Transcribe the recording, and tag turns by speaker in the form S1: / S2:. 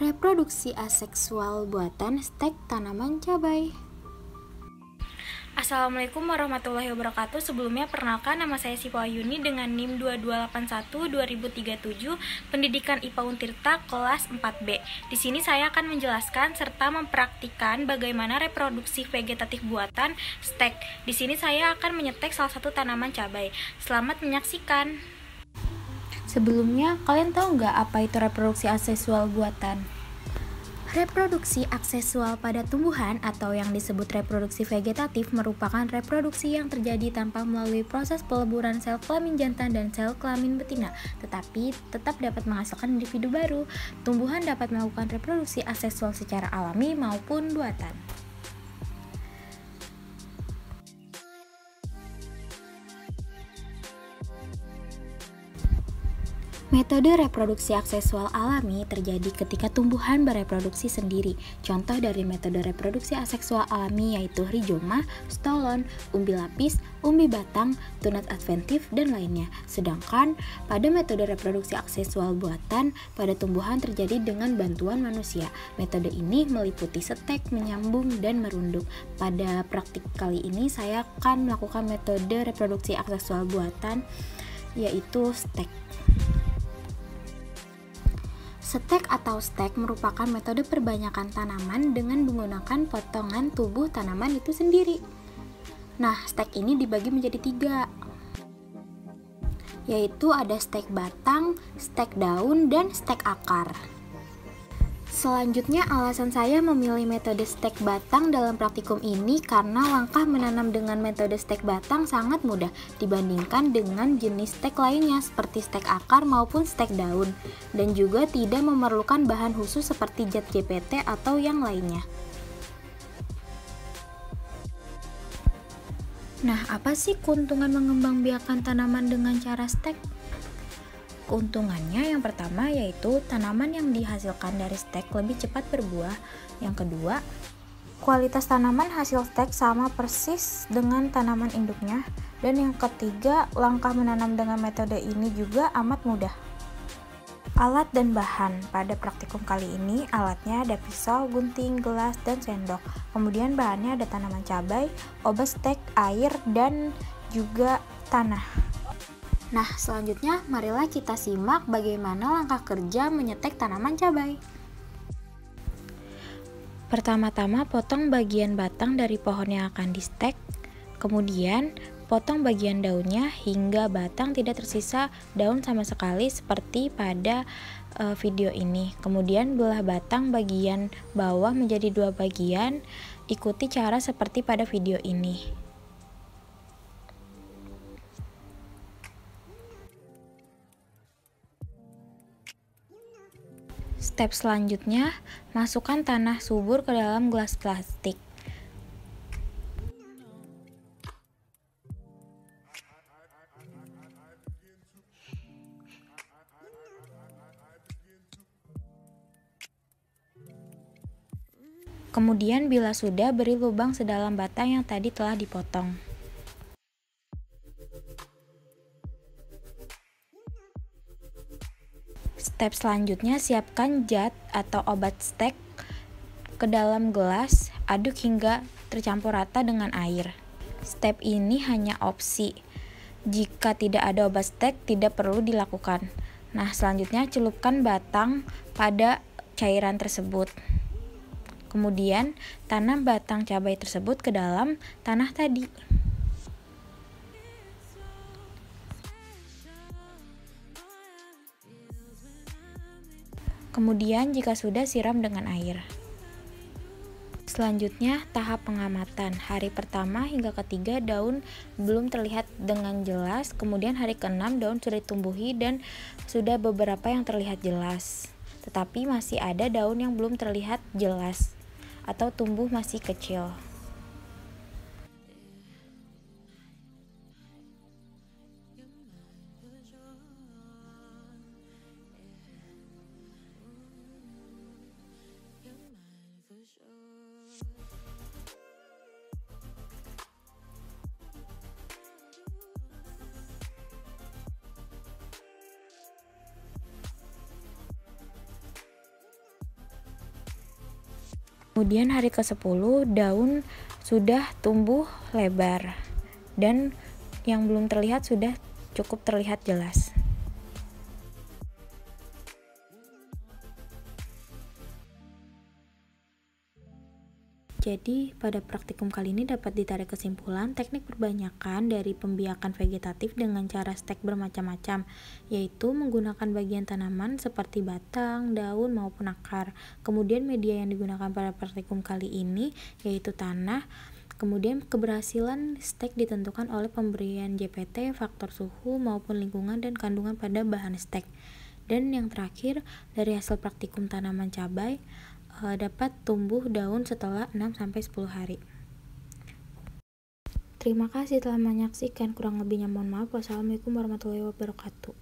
S1: Reproduksi aseksual buatan stek tanaman cabai.
S2: Assalamualaikum warahmatullahi wabarakatuh. Sebelumnya perkenalkan, nama saya Siva Ayuni dengan NIM 2281-2037, Pendidikan IPA Untirta kelas 4B. Di sini saya akan menjelaskan serta mempraktikkan bagaimana reproduksi vegetatif buatan stek. Di sini saya akan menyetek salah satu tanaman cabai. Selamat menyaksikan.
S1: Sebelumnya, kalian tahu nggak apa itu reproduksi aseksual buatan? Reproduksi aseksual pada tumbuhan atau yang disebut reproduksi vegetatif merupakan reproduksi yang terjadi tanpa melalui proses peleburan sel kelamin jantan dan sel kelamin betina, tetapi tetap dapat menghasilkan individu baru. Tumbuhan dapat melakukan reproduksi aseksual secara alami maupun buatan. Metode reproduksi aseksual alami terjadi ketika tumbuhan bereproduksi sendiri. Contoh dari metode reproduksi aseksual alami yaitu rhizoma, stolon, umbi lapis, umbi batang, tunat adventif, dan lainnya. Sedangkan pada metode reproduksi aseksual buatan pada tumbuhan terjadi dengan bantuan manusia. Metode ini meliputi setek, menyambung, dan merunduk. Pada praktik kali ini saya akan melakukan metode reproduksi aseksual buatan yaitu stek. Stek atau stek merupakan metode perbanyakan tanaman dengan menggunakan potongan tubuh tanaman itu sendiri. Nah, stek ini dibagi menjadi 3, yaitu ada stek batang, stek daun, dan stek akar. Selanjutnya, alasan saya memilih metode stek batang dalam praktikum ini karena langkah menanam dengan metode stek batang sangat mudah dibandingkan dengan jenis stek lainnya seperti stek akar maupun stek daun, dan juga tidak memerlukan bahan khusus seperti zat GPT atau yang lainnya. Nah, apa sih keuntungan mengembangbiakan tanaman dengan cara stek? Keuntungannya yang pertama yaitu tanaman yang dihasilkan dari stek lebih cepat berbuah. Yang kedua, kualitas tanaman hasil stek sama persis dengan tanaman induknya. Dan yang ketiga, langkah menanam dengan metode ini juga amat mudah. Alat dan bahan pada praktikum kali ini, alatnya ada pisau, gunting, gelas, dan sendok. Kemudian bahannya ada tanaman cabai, obat stek, air, dan juga tanah. Nah, selanjutnya marilah kita simak bagaimana langkah kerja menyetek tanaman cabai. Pertama-tama potong bagian batang dari pohon yang akan distek, kemudian potong bagian daunnya hingga batang tidak tersisa daun sama sekali seperti pada video ini. Kemudian belah batang bagian bawah menjadi 2 bagian, ikuti cara seperti pada video ini. Step selanjutnya, masukkan tanah subur ke dalam gelas plastik. Kemudian bila sudah, beri lubang sedalam batang yang tadi telah dipotong. Step selanjutnya, siapkan zat atau obat stek ke dalam gelas, aduk hingga tercampur rata dengan air. Step ini hanya opsi. Jika tidak ada obat stek, tidak perlu dilakukan. Nah, selanjutnya celupkan batang pada cairan tersebut. Kemudian, tanam batang cabai tersebut ke dalam tanah tadi. Kemudian jika sudah, siram dengan air. Selanjutnya, tahap pengamatan. Hari pertama hingga ketiga daun belum terlihat dengan jelas, kemudian hari ke-6 daun sudah ditumbuhi dan sudah beberapa yang terlihat jelas. Tetapi masih ada daun yang belum terlihat jelas atau tumbuh masih kecil. Kemudian hari ke-10 daun sudah tumbuh lebar dan yang belum terlihat sudah cukup terlihat jelas. Jadi, pada praktikum kali ini dapat ditarik kesimpulan teknik perbanyakan dari pembiakan vegetatif dengan cara stek bermacam-macam, yaitu menggunakan bagian tanaman seperti batang, daun, maupun akar. Kemudian media yang digunakan pada praktikum kali ini yaitu tanah. Kemudian keberhasilan stek ditentukan oleh pemberian JPT, faktor suhu, maupun lingkungan dan kandungan pada bahan stek. Dan yang terakhir, dari hasil praktikum tanaman cabai, dapat tumbuh daun setelah 6-10 hari. Terima kasih telah menyaksikan, kurang lebihnya mohon maaf. Wassalamualaikum warahmatullahi wabarakatuh.